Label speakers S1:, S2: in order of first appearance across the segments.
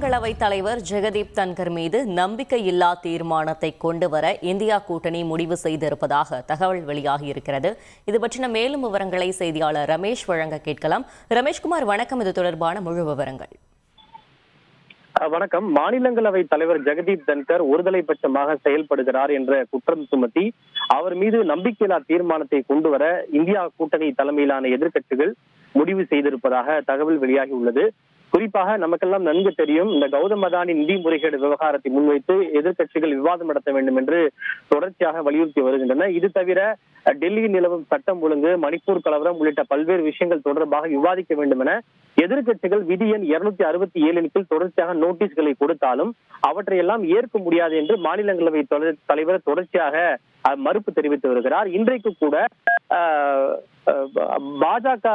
S1: மாநிலங்களவை தலைவர் ஜெகதீப் தன்கர் மீது நம்பிக்கையில்லா தீர்மானத்தை கொண்டுவர இந்தியா கூட்டணி முடிவு செய்திருப்பதாக தகவல் வெளியாகியிருக்கிறது. இது பற்றின மேலும் விவரங்களை செய்தியாளர் ரமேஷ் வழங்க கேட்கலாம். ரமேஷ்குமார், வணக்கம். இது தொடர்பான முழு விவரங்கள்.
S2: வணக்கம். மாநிலங்களவை தலைவர் ஜெகதீப் தன்கர் ஒருதலைபட்சமாக செயல்படுகிறார் என்ற குற்றம் சுமத்தி அவர் மீது நம்பிக்கையில்லா தீர்மானத்தை கொண்டுவர இந்தியா கூட்டணி தலைமையிலான எதிர்க்கட்சிகள் முடிவு செய்திருப்பதாக தகவல் வெளியாகி உள்ளது. குறிப்பாக நமக்கெல்லாம் நன்கு தெரியும், இந்த கௌதம் அதானி நிதி முறைகேடு விவகாரத்தை முன்வைத்து எதிர்க்கட்சிகள் விவாதம் நடத்த வேண்டும் என்று தொடர்ச்சியாக வலியுறுத்தி வருகின்றன. இது தவிர டெல்லியில் நிலவும் சட்டம் ஒழுங்கு, மணிப்பூர் கலவரம் உள்ளிட்ட பல்வேறு விஷயங்கள் தொடர்பாக விவாதிக்க வேண்டும் என எதிர்க்கட்சிகள் விதி எண் 267 கீழ் தொடர்ச்சியாக நோட்டீஸ்களை கொடுத்தாலும் அவற்றையெல்லாம் ஏற்க முடியாது என்று மாநிலங்களவை தலைவர் தொடர்ச்சியாக மறுப்பு தெரிவித்து வருகிறார். இன்றைக்கு கூட பாஜக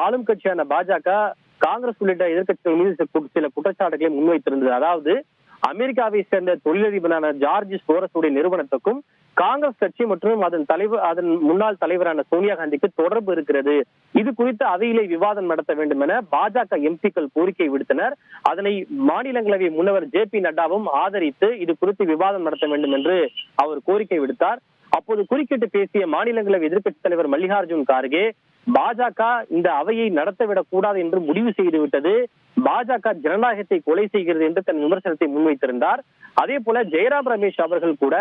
S2: ஆளும் கட்சியான பாஜக காங்கிரஸ் உள்ளிட்ட எதிர்க்கட்சிகள் மீது சில குற்றச்சாட்டுகளை முன்வைத்திருந்தது. அதாவது அமெரிக்காவை சேர்ந்த தொழிலதிபரான ஜார்ஜ் சோரஸுடைய நிறுவனத்துக்கும் காங்கிரஸ் கட்சி மற்றும் அதன் முன்னாள் தலைவரான சோனியா காந்திக்கு தொடர்பு இருக்கிறது. இது குறித்து அவையிலே விவாதம் நடத்த வேண்டும் என பாஜக எம்பிக்கள் கோரிக்கை விடுத்தனர். அதனை மாநிலங்களவை முன்னவர் JP நட்டாவும் ஆதரித்து இது குறித்து விவாதம் நடத்த வேண்டும் என்று அவர் கோரிக்கை விடுத்தார். அப்போது குறுக்கிட்டு பேசிய மாநிலங்களவை எதிர்க்கட்சித் தலைவர் மல்லிகார்ஜுன் கார்கே, பாஜக இந்த அவையை நடத்தவிடக் கூடாது என்று முடிவு செய்துவிட்டது, பாஜக ஜனநாயகத்தை கொலை செய்கிறது என்று தன் விமர்சனத்தை முன்வைத்திருந்தார். அதே போல ஜெயராம் ரமேஷ் அவர்கள் கூட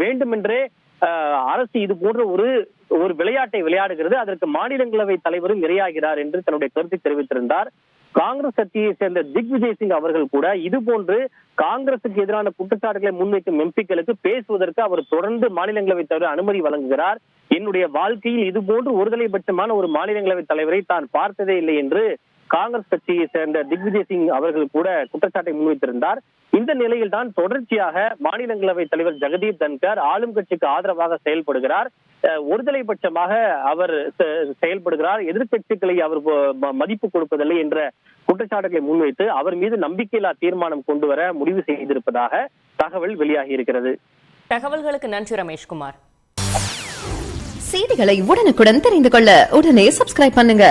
S2: வேண்டுமென்றே அரசு இது போன்ற ஒரு விளையாட்டை விளையாடுகிறது, அதற்கு மாநிலங்களவை தலைவரும் இரையாகிறார் என்று தன்னுடைய கருத்தை தெரிவித்திருந்தார். காங்கிரஸ் கட்சியை சேர்ந்த திக்விஜய் சிங் அவர்கள் கூட இது போன்று காங்கிரசுக்கு எதிரான குற்றச்சாட்டுகளை முன்வைக்கும் எம்பிக்களுக்கு பேசுவதற்கு அவர் தொடர்ந்து மாநிலங்களவை தலைவர் அனுமதி வழங்குகிறார். என்னுடைய வாழ்க்கையில் இது போன்று ஒருதலைபட்சமான ஒரு மாநிலங்களவை தலைவரை தான் பார்த்ததே இல்லை என்று காங்கிரஸ் கட்சியை சேர்ந்த திக்விஜய் சிங் அவர்கள் கூட குற்றச்சாட்டை முன்வைத்திருந்தார். இந்த நிலையில் தான் தொடர்ச்சியாக மாநிலங்களவை தலைவர் ஜெகதீப் தன்கர் ஆளும் கட்சிக்கு ஆதரவாக செயல்படுகிறார், ஒருதலைபட்சமாக அவர் செயல்படுகிறார், எதிர்கட்சிகளை அவர் மதிப்பு கொடுப்பதில்லை என்ற குற்றச்சாட்டுகளை முன்வைத்து அவர் மீது நம்பிக்கையில்லா தீர்மானம் கொண்டு வர முடிவு செய்திருப்பதாக தகவல் வெளியாகி இருக்கிறது.
S1: தகவல்களுக்கு நன்றி ரமேஷ்குமார்.
S3: செய்திகளை உடனுக்குடன் தெரிந்து கொள்ள உடனே சப்ஸ்கிரைப் பண்ணுங்க.